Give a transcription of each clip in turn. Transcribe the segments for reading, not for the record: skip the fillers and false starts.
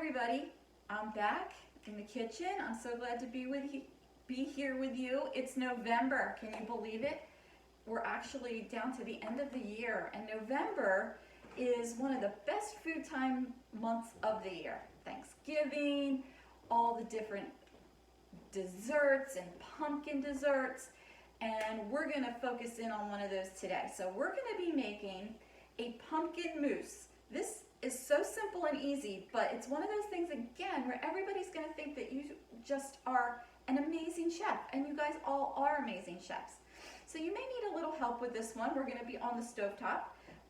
everybody. I'm back in the kitchen. I'm so glad to be here with you. It's November. Can you believe it? We're actually down to the end of the year, and November is one of the best food time months of the year. Thanksgiving, all the different desserts and pumpkin desserts, and we're going to focus in on one of those today. So we're going to be making a pumpkin mousse. This is so simple and easy, but it's one of those things, again, where everybody's going to think that you just are an amazing chef, and you guys all are amazing chefs. So you may need a little help with this one. We're going to be on the stovetop,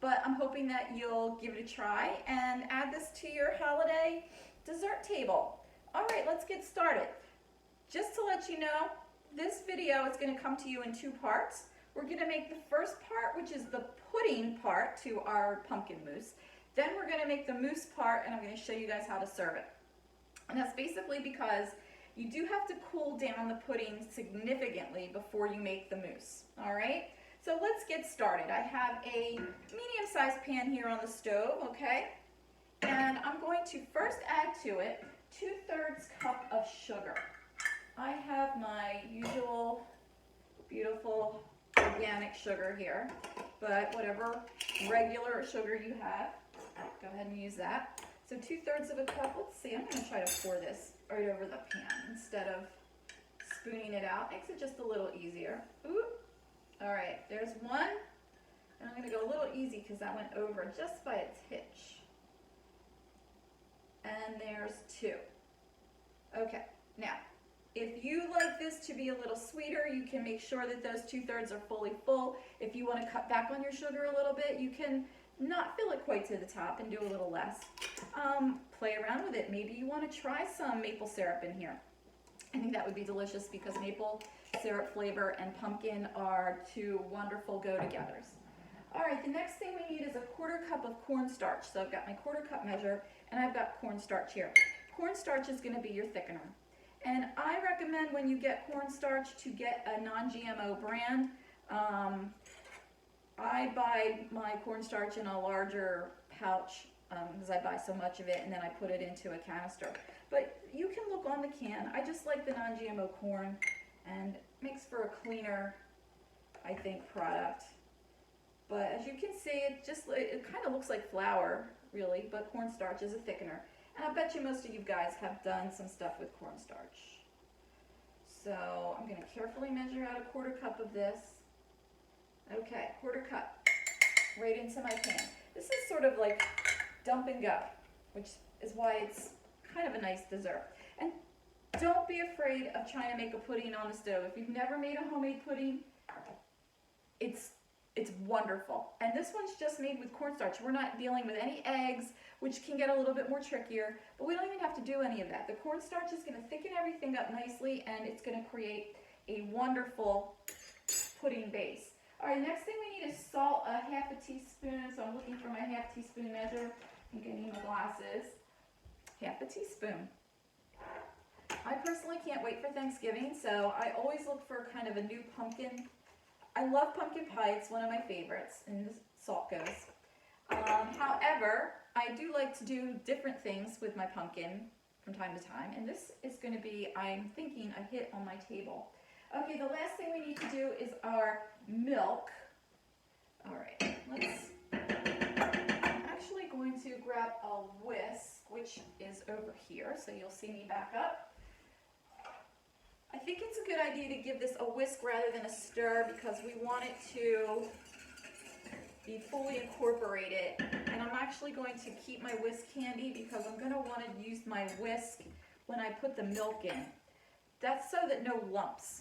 but I'm hoping that you'll give it a try and add this to your holiday dessert table. All right, let's get started. Just to let you know, this video is going to come to you in two parts. We're going to make the first part, which is the pudding part to our pumpkin mousse. Then we're going to make the mousse part, and I'm going to show you guys how to serve it. And that's basically because you do have to cool down the pudding significantly before you make the mousse. All right? So let's get started. I have a medium-sized pan here on the stove, okay? And I'm going to first add to it 2/3 cup of sugar. I have my usual beautiful organic sugar here, but whatever regular sugar you have, go ahead and use that. So 2/3 of a cup. Let's see, I'm going to try to pour this right over the pan instead of spooning it out. Makes it just a little easier. Ooh. All right, there's one. And I'm going to go a little easy because that went over just by a titch. And there's 2. Okay, now, if you like this to be a little sweeter, you can make sure that those 2/3 are fully full. If you want to cut back on your sugar a little bit, you can not fill it quite to the top and do a little less. Play around with it. Maybe you want to try some maple syrup in here. I think that would be delicious because maple syrup flavor and pumpkin are two wonderful go-togethers. All right, the next thing we need is a 1/4 cup of cornstarch. So I've got my 1/4 cup measure, and I've got cornstarch here. Cornstarch is going to be your thickener. And I recommend when you get cornstarch to get a non-GMO brand. I buy my cornstarch in a larger pouch because I buy so much of it, and then I put it into a canister. But you can look on the can. I just like the non-GMO corn, and it makes for a cleaner, I think, product. But as you can see, it kind of looks like flour, really, but cornstarch is a thickener. And I bet you most of you guys have done some stuff with cornstarch. So I'm going to carefully measure out a 1/4 cup of this. Okay, 1/4 cup right into my pan. This is sort of like dump and go, which is why it's kind of a nice dessert. And don't be afraid of trying to make a pudding on the stove. If you've never made a homemade pudding, it's wonderful. And this one's just made with cornstarch. We're not dealing with any eggs, which can get a little bit more trickier, but we don't even have to do any of that. The cornstarch is going to thicken everything up nicely, and it's going to create a wonderful pudding base. All right, next thing we need is salt, a 1/2 teaspoon. So I'm looking for my 1/2 teaspoon measure. I'm getting my glasses. 1/2 teaspoon. I personally can't wait for Thanksgiving, so I always look for kind of a new pumpkin. I love pumpkin pie. It's one of my favorites, and the salt goes. However, I do like to do different things with my pumpkin from time to time, and this is going to be, I'm thinking, a hit on my table. Okay, the last thing we need to do is our milk. All right, I'm actually going to grab a whisk, which is over here, so you'll see me back up. I think it's a good idea to give this a whisk rather than a stir because we want it to be fully incorporated. And I'm actually going to keep my whisk handy because I'm going to want to use my whisk when I put the milk in. That's so that no lumps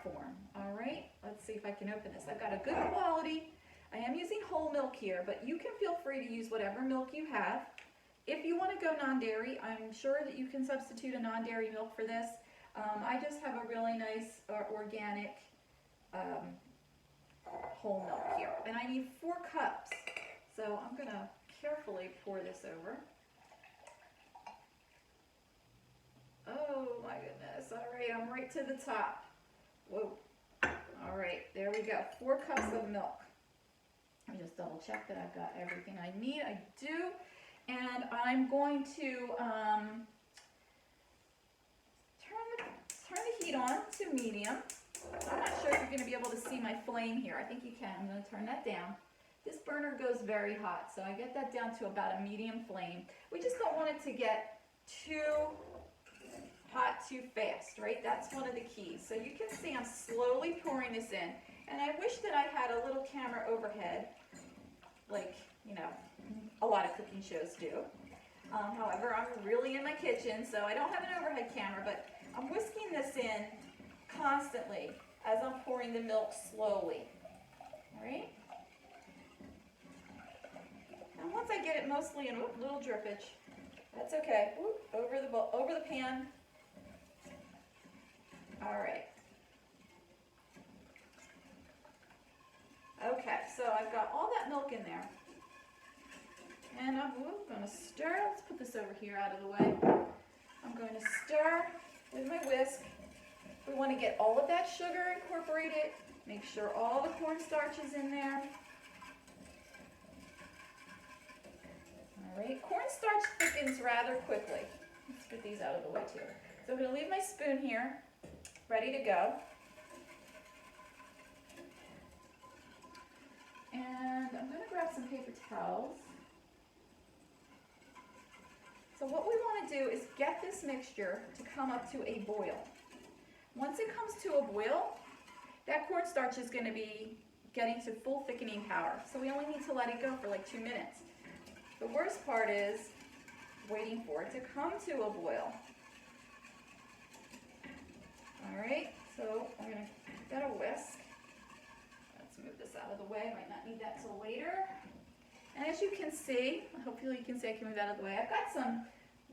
form. All right, let's see if I can open this. I've got a good quality. I am using whole milk here, but you can feel free to use whatever milk you have. If you want to go non-dairy, I'm sure that you can substitute a non-dairy milk for this. I just have a really nice organic whole milk here. And I need 4 cups. So I'm going to carefully pour this over. Oh my goodness. All right, I'm right to the top. Whoa. All right, there we go. 4 cups of milk. Let me just double check that I've got everything I need. I do. And And I'm going to turn the heat on to medium. I'm not sure if you're going to be able to see my flame here. I think you can. I'm going to turn that down. This burner goes very hot, so I get that down to about a medium flame. We just don't want it to get too hot too fast, right? That's one of the keys. So you can see I'm slowly pouring this in. And I wish that I had a little camera overhead, like, you know, a lot of cooking shows do. However, I'm really in my kitchen, so I don't have an overhead camera, but I'm whisking this in constantly as I'm pouring the milk slowly. All right? And once I get it mostly in, whoop, little drippage, that's okay. Whoop, over the pan. All right. Okay, so I've got all that milk in there. And I'm going to stir. Let's put this over here out of the way. I'm going to stir with my whisk. We want to get all of that sugar incorporated. Make sure all the cornstarch is in there. All right, cornstarch thickens rather quickly. Let's get these out of the way too. So I'm going to leave my spoon here, ready to go. And I'm going to grab some paper towels. So what we want to do is get this mixture to come up to a boil. Once it comes to a boil, that cornstarch is going to be getting to full thickening power. So we only need to let it go for like 2 minutes. The worst part is waiting for it to come to a boil. All right, so I'm going to get a whisk. Let's move this out of the way. Might not need that till later. And as you can see, hopefully you can see I can move that out of the way. I've got some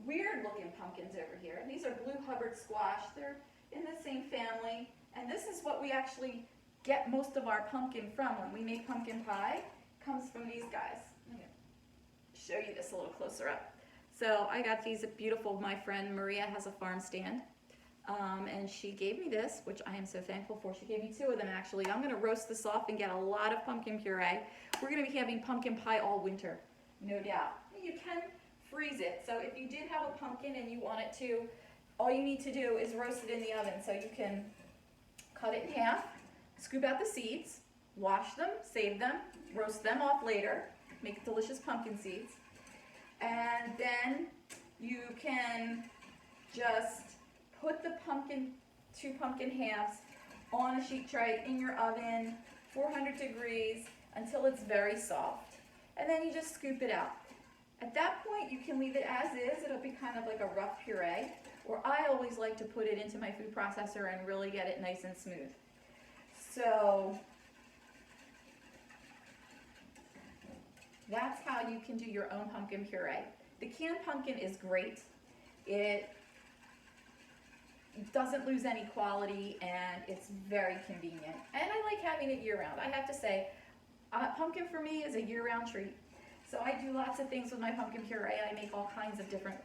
weird looking pumpkins over here. These are blue Hubbard squash. They're in the same family. And this is what we actually get most of our pumpkin from when we make pumpkin pie. It comes from these guys. I'm going to show you this a little closer up. So I got these beautiful, my friend Maria has a farm stand. And she gave me this, which I am so thankful for. She gave me 2 of them actually. I'm going to roast this off and get a lot of pumpkin puree. We're going to be having pumpkin pie all winter, no doubt. You can freeze it. So if you did have a pumpkin and you want it to, all you need to do is roast it in the oven. So you can cut it in half, scoop out the seeds, wash them, save them, roast them off later, make delicious pumpkin seeds. And then you can just put the 2 pumpkin halves on a sheet tray in your oven, 400 degrees, until it's very soft. And then you just scoop it out. At that point, you can leave it as is. It'll be kind of like a rough puree. Or I always like to put it into my food processor and really get it nice and smooth. So that's how you can do your own pumpkin puree. The canned pumpkin is great. It doesn't lose any quality and it's very convenient. And I like having it year-round. I have to say, pumpkin for me is a year-round treat. So I do lots of things with my pumpkin puree. I make all kinds of different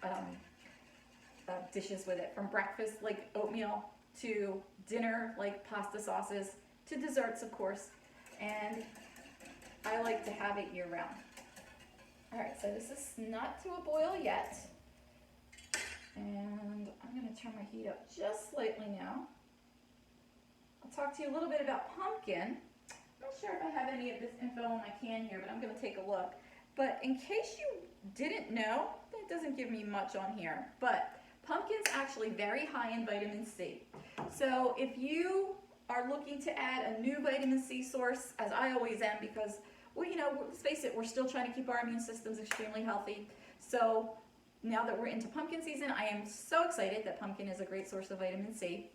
dishes with it, from breakfast like oatmeal to dinner like pasta sauces to desserts, of course. And I like to have it year-round. All right, so this is not to a boil yet. And I'm going to turn my heat up just slightly now. I'll talk to you a little bit about pumpkin. I'm not sure if I have any of this info on my can here, but I'm going to take a look. But in case you didn't know, it doesn't give me much on here, but pumpkin's actually very high in vitamin C. So if you are looking to add a new vitamin C source, as I always am, because, well, you know, let's face it, we're still trying to keep our immune systems extremely healthy. So now that we're into pumpkin season, I am so excited that pumpkin is a great source of vitamin C.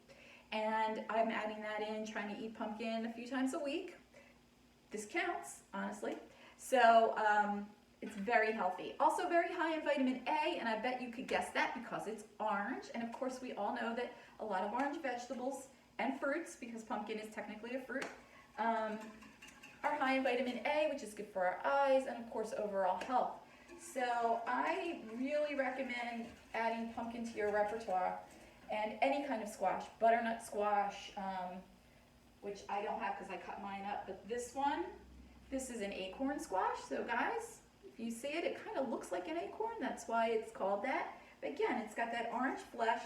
And I'm adding that in, trying to eat pumpkin a few times a week. This counts, honestly. So it's very healthy. Also very high in vitamin A, and I bet you could guess that because it's orange. And of course, we all know that a lot of orange vegetables and fruits, because pumpkin is technically a fruit, are high in vitamin A, which is good for our eyes and of course overall health. So I really recommend adding pumpkin to your repertoire, and any kind of squash, butternut squash, which I don't have because I cut mine up, but this one, this is an acorn squash. So guys, you see it, it kind of looks like an acorn. That's why it's called that. But again, it's got that orange flesh,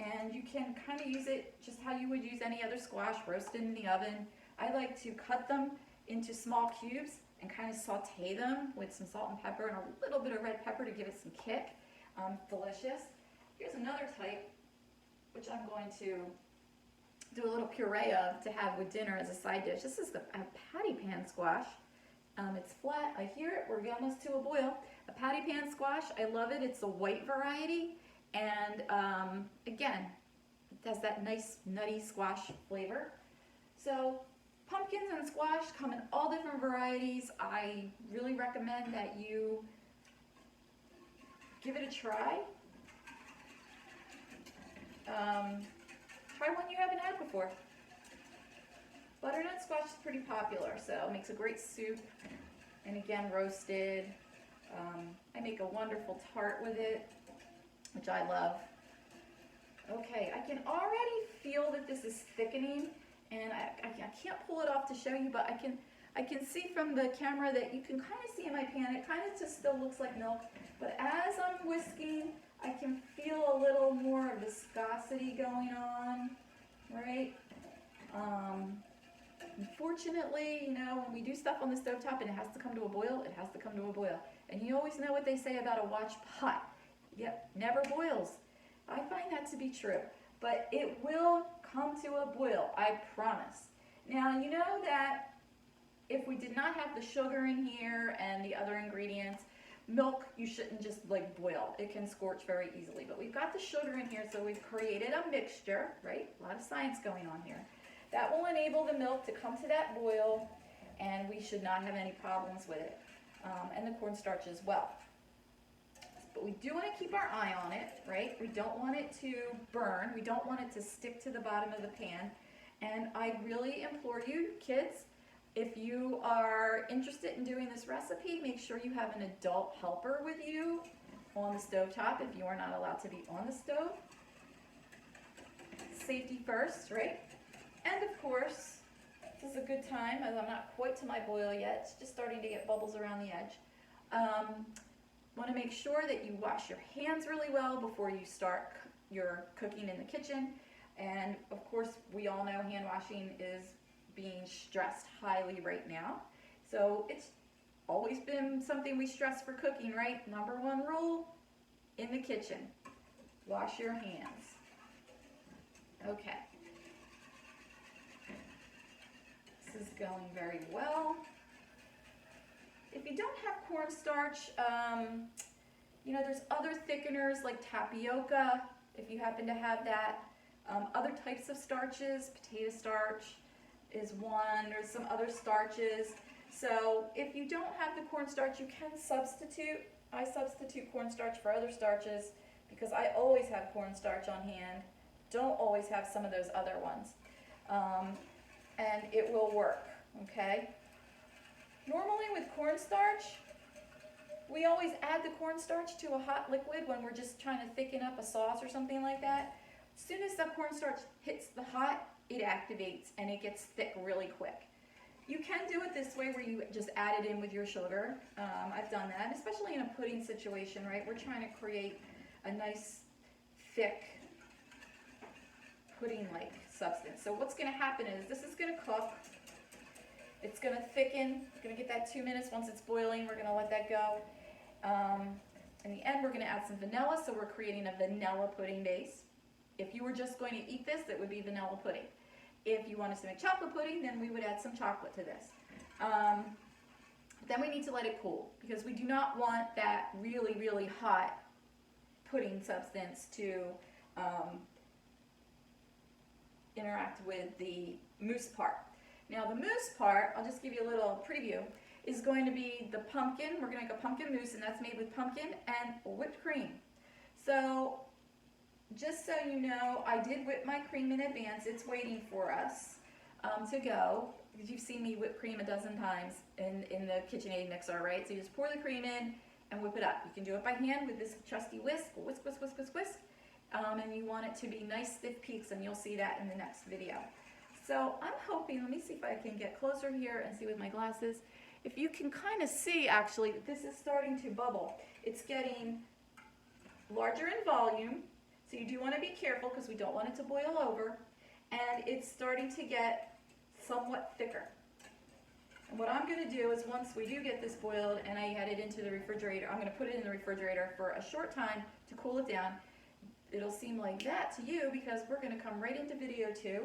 and you can kind of use it just how you would use any other squash, roasted in the oven. I like to cut them into small cubes and kind of saute them with some salt and pepper and a little bit of red pepper to give it some kick. Delicious. Here's another type, which I'm going to do a little puree of to have with dinner as a side dish. This is a patty pan squash. It's flat. I hear it. We're almost to a boil. A patty pan squash. I love it. It's a white variety. And again, it has that nice nutty squash flavor. So pumpkins and squash come in all different varieties. I really recommend that you give it a try. Try one you haven't had before. Butternut squash is pretty popular, so it makes a great soup. And again, roasted. I make a wonderful tart with it, which I love. Okay, I can already feel that this is thickening, and I can't pull it off to show you, but I can see from the camera that you can kind of see in my pan, it kind of just still looks like milk, but as I'm whisking, I can feel a little more viscosity going on, right? Unfortunately, you know, when we do stuff on the stovetop and it has to come to a boil, it has to come to a boil. And you always know what they say about a watch pot. Yep, never boils. I find that to be true, but it will come to a boil, I promise. Now, you know that if we did not have the sugar in here and the other ingredients, milk you shouldn't just like boil. It can scorch very easily, but we've got the sugar in here, so we've created a mixture, right? A lot of science going on here. That will enable the milk to come to that boil, and we should not have any problems with it. And the cornstarch as well. But we do want to keep our eye on it, right? We don't want it to burn. We don't want it to stick to the bottom of the pan. And I really implore you, kids, if you are interested in doing this recipe, make sure you have an adult helper with you on the stovetop if you are not allowed to be on the stove. Safety first, right? And of course, this is a good time, as I'm not quite to my boil yet. It's just starting to get bubbles around the edge. Want to make sure that you wash your hands really well before you start your cooking in the kitchen. And of course, we all know hand washing is being stressed highly right now. So it's always been something we stress for cooking, right? Number one rule in the kitchen, wash your hands. Okay. This is going very well. If you don't have cornstarch, you know, there's other thickeners like tapioca, if you happen to have that. Other types of starches, potato starch is one. There's some other starches. So if you don't have the cornstarch, you can substitute. I substitute cornstarch for other starches because I always have cornstarch on hand. Don't always have some of those other ones. And it will work, okay? Normally with cornstarch, we always add the cornstarch to a hot liquid when we're just trying to thicken up a sauce or something like that. As soon as the cornstarch hits the hot, it activates and it gets thick really quick. You can do it this way where you just add it in with your sugar. I've done that, especially in a pudding situation, right? We're trying to create a nice, thick, pudding-like substance. So what's going to happen is this is going to cook. It's going to thicken. It's going to get that 2 minutes. Once it's boiling, we're going to let that go. In the end, we're going to add some vanilla, so we're creating a vanilla pudding base. If you were just going to eat this, it would be vanilla pudding. If you want us to make chocolate pudding, then we would add some chocolate to this. Then we need to let it cool because we do not want that really, really hot pudding substance to interact with the mousse part. Now the mousse part, I'll just give you a little preview, is going to be the pumpkin. We're going to make a pumpkin mousse, and that's made with pumpkin and whipped cream. So just so you know, I did whip my cream in advance. It's waiting for us to go, because you've seen me whip cream a dozen times in the KitchenAid mixer, right? So you just pour the cream in and whip it up. You can do it by hand with this trusty whisk, whisk, whisk, whisk, whisk, whisk. And you want it to be nice stiff peaks, and you'll see that in the next video. So I'm hoping, let me see if I can get closer here and see with my glasses. if you can kind of see actually, this is starting to bubble. It's getting larger in volume, so you do want to be careful because we don't want it to boil over, and it's starting to get somewhat thicker. And what I'm going to do is once we do get this boiled and I add it into the refrigerator, I'm going to put it in the refrigerator for a short time to cool it down. It'll seem like that to you because we're going to come right into video 2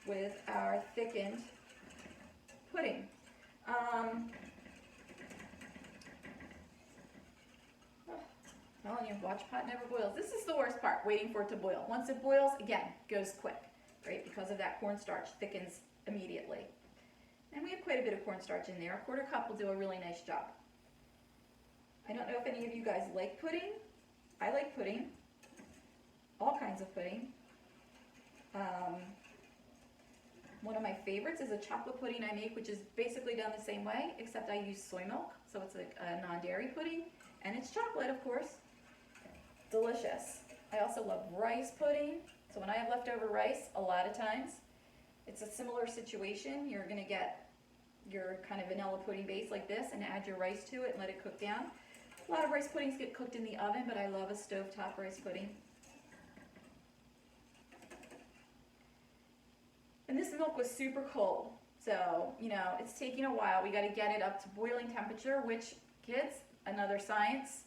with our thickened pudding. Telling you, watch pot never boils. This is the worst part, waiting for it to boil. Once it boils, again, goes quick, right? Because of that cornstarch thickens immediately. And we have quite a bit of cornstarch in there. A quarter cup will do a really nice job. I don't know if any of you guys like pudding. I like pudding. All kinds of pudding. One of my favorites is a chocolate pudding I make, which is basically done the same way, except I use soy milk, so it's like a non-dairy pudding, and it's chocolate, of course. Delicious. I also love rice pudding, so when I have leftover rice, a lot of times, it's a similar situation. You're going to get your kind of vanilla pudding base like this and add your rice to it and let it cook down. A lot of rice puddings get cooked in the oven, but I love a stovetop rice pudding. And this milk was super cold, so, you know, it's taking a while. We got to get it up to boiling temperature, which, kids, another science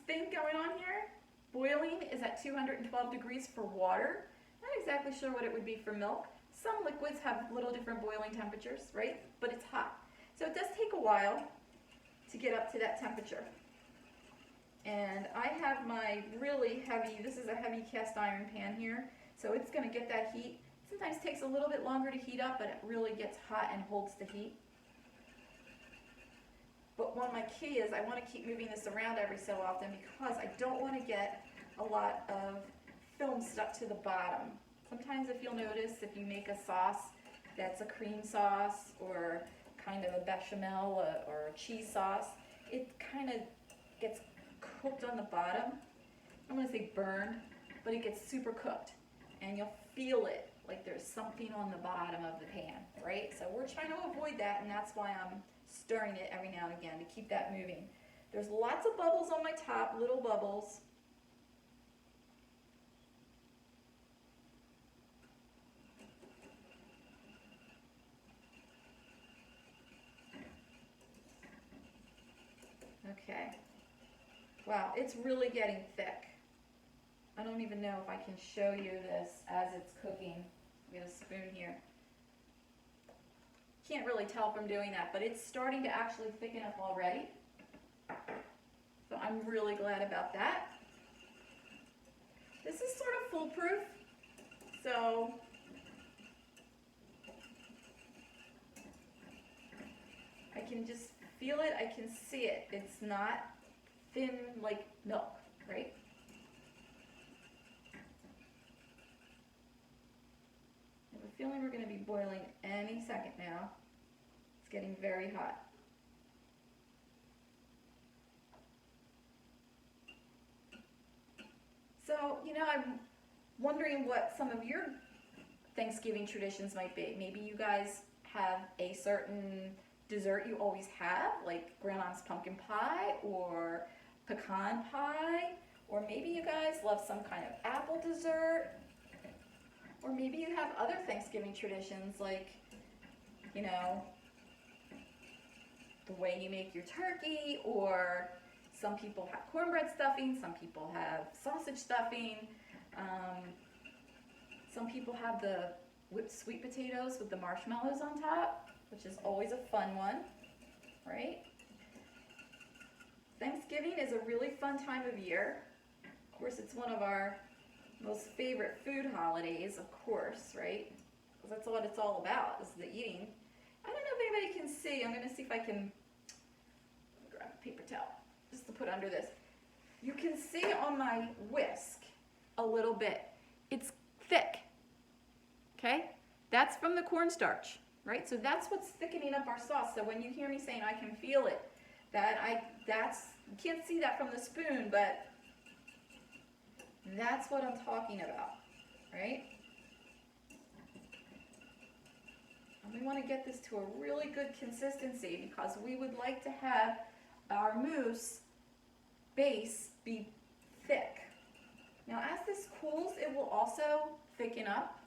thing going on here. Boiling is at 212 degrees for water. Not exactly sure what it would be for milk. Some liquids have little different boiling temperatures, right? But it's hot. So it does take a while to get up to that temperature. And I have my really heavy, this is a heavy cast iron pan here, so it's going to get that heat. Sometimes takes a little bit longer to heat up, but it really gets hot and holds the heat. But one of my key is I want to keep moving this around every so often because I don't want to get a lot of film stuck to the bottom. Sometimes if you'll notice, if you make a sauce that's a cream sauce or kind of a bechamel or a cheese sauce, it kind of gets cooked on the bottom. I don't want to say burned, but it gets super cooked. And you'll feel it like there's something on the bottom of the pan, right? So we're trying to avoid that, and that's why I'm stirring it every now and again to keep that moving. There's lots of bubbles on my top, little bubbles. Okay. Wow, it's really getting thick. I don't even know if I can show you this as it's cooking. Get a spoon here. Can't really tell from doing that, but it's starting to actually thicken up already. So I'm really glad about that. This is sort of foolproof, so I can just feel it, I can see it. It's not thin like milk, right? I have a feeling we're going to be boiling any second now. It's getting very hot. So, you know, I'm wondering what some of your Thanksgiving traditions might be. Maybe you guys have a certain dessert you always have, like grandma's pumpkin pie or pecan pie, or maybe you guys love some kind of apple dessert, or maybe you have other Thanksgiving traditions like, you know, the way you make your turkey, or some people have cornbread stuffing, some people have sausage stuffing, some people have the whipped sweet potatoes with the marshmallows on top, which is always a fun one, right? Thanksgiving is a really fun time of year. Of course, it's one of our most favorite food holidays, of course, right? Because that's what it's all about, is the eating. I don't know if anybody can see. I'm going to see if I can grab a paper towel just to put under this. You can see on my whisk a little bit. It's thick, okay? That's from the cornstarch, right? So that's what's thickening up our sauce. So when you hear me saying I can feel it, you can't see that from the spoon, but that's what I'm talking about, right? And we want to get this to a really good consistency because we would like to have our mousse base be thick. Now as this cools, it will also thicken up,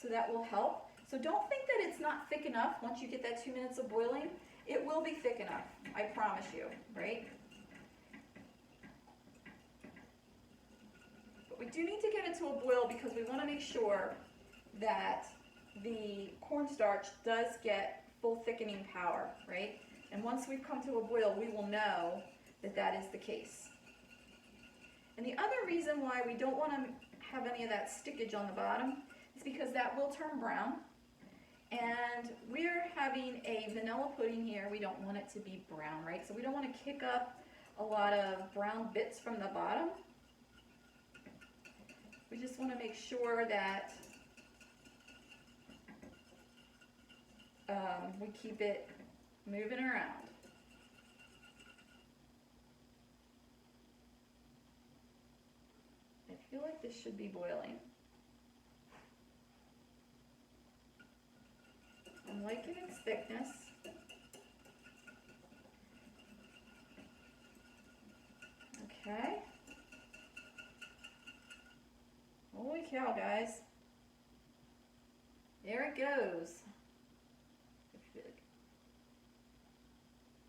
so that will help. So don't think that it's not thick enough once you get that 2 minutes of boiling. It will be thick enough, I promise you, right? But we do need to get it to a boil because we want to make sure that the cornstarch does get full thickening power, right? And once we've come to a boil, we will know that that is the case. And the other reason why we don't want to have any of that stickage on the bottom is because that will turn brown. And we're having a vanilla pudding here. We don't want it to be brown, right? So we don't want to kick up a lot of brown bits from the bottom. We just want to make sure that we keep it moving around. I feel like this should be boiling. I'm liking its thickness. Okay. Holy cow, guys. There it goes.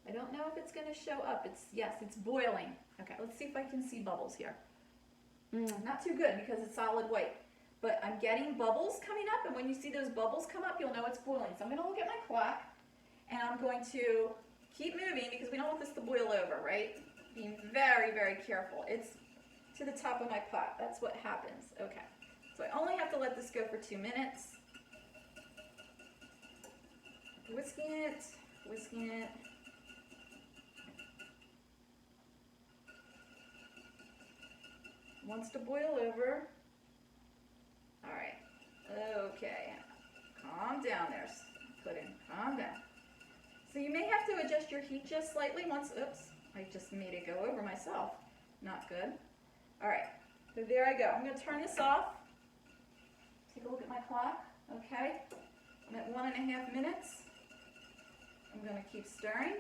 I don't know if it's going to show up. Yes, it's boiling. Okay, let's see if I can see bubbles here. Not too good because it's solid white. But I'm getting bubbles coming up, and when you see those bubbles come up, you'll know it's boiling. So I'm going to look at my clock, and I'm going to keep moving because we don't want this to boil over, right? Being very, very careful. It's to the top of my pot. That's what happens. Okay. So I only have to let this go for 2 minutes. Whisking it, whisking it. Wants to boil over. All right. Okay. Calm down there, pudding. Calm down. So you may have to adjust your heat just slightly once. Oops, I just made it go over myself. Not good. All right. So there I go. I'm going to turn this off. Take a look at my clock. Okay. I'm at 1.5 minutes. I'm going to keep stirring.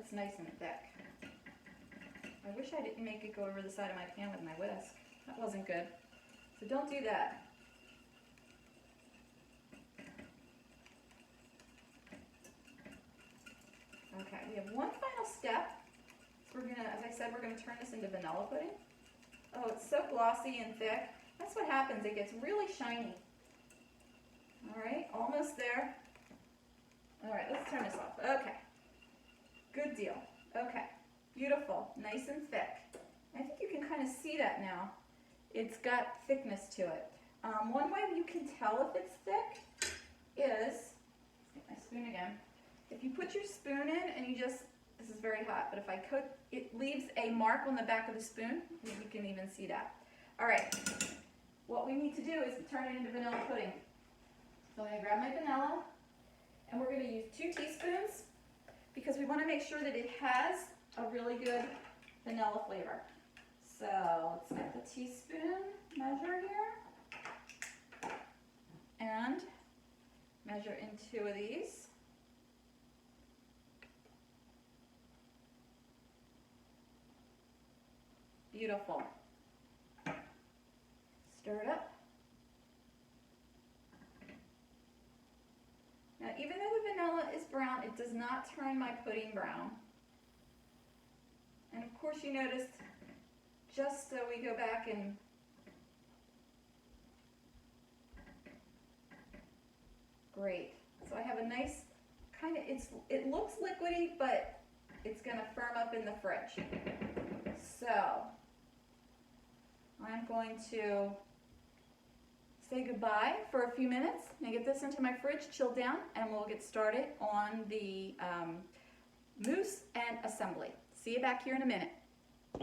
It's nice and thick. I wish I didn't make it go over the side of my pan with my whisk. That wasn't good. So don't do that. Okay, we have one final step. We're gonna, as I said, we're gonna turn this into vanilla pudding. Oh, it's so glossy and thick. That's what happens. It gets really shiny. All right, almost there. All right, let's turn this off. Okay. Good deal. Okay, beautiful, nice and thick. I think you can kind of see that now. It's got thickness to it. One way you can tell if it's thick is, let's get my spoon again. If you put your spoon in and you just, this is very hot, but if I cook, it leaves a mark on the back of the spoon. You can even see that. All right, what we need to do is turn it into vanilla pudding. So I'm gonna grab my vanilla, and we're gonna use 2 teaspoons. Because we want to make sure that it has a really good vanilla flavor. So let's get the teaspoon measure here and measure in 2 of these. Beautiful. Stir it up. Now, even though the vanilla is brown, it does not turn my pudding brown. And of course, you noticed, just so we go back and great. So I have a nice kind of, it looks liquidy, but it's going to firm up in the fridge. So I'm going to say goodbye for a few minutes and get this into my fridge, chill down, and we'll get started on the mousse and assembly. See you back here in a minute.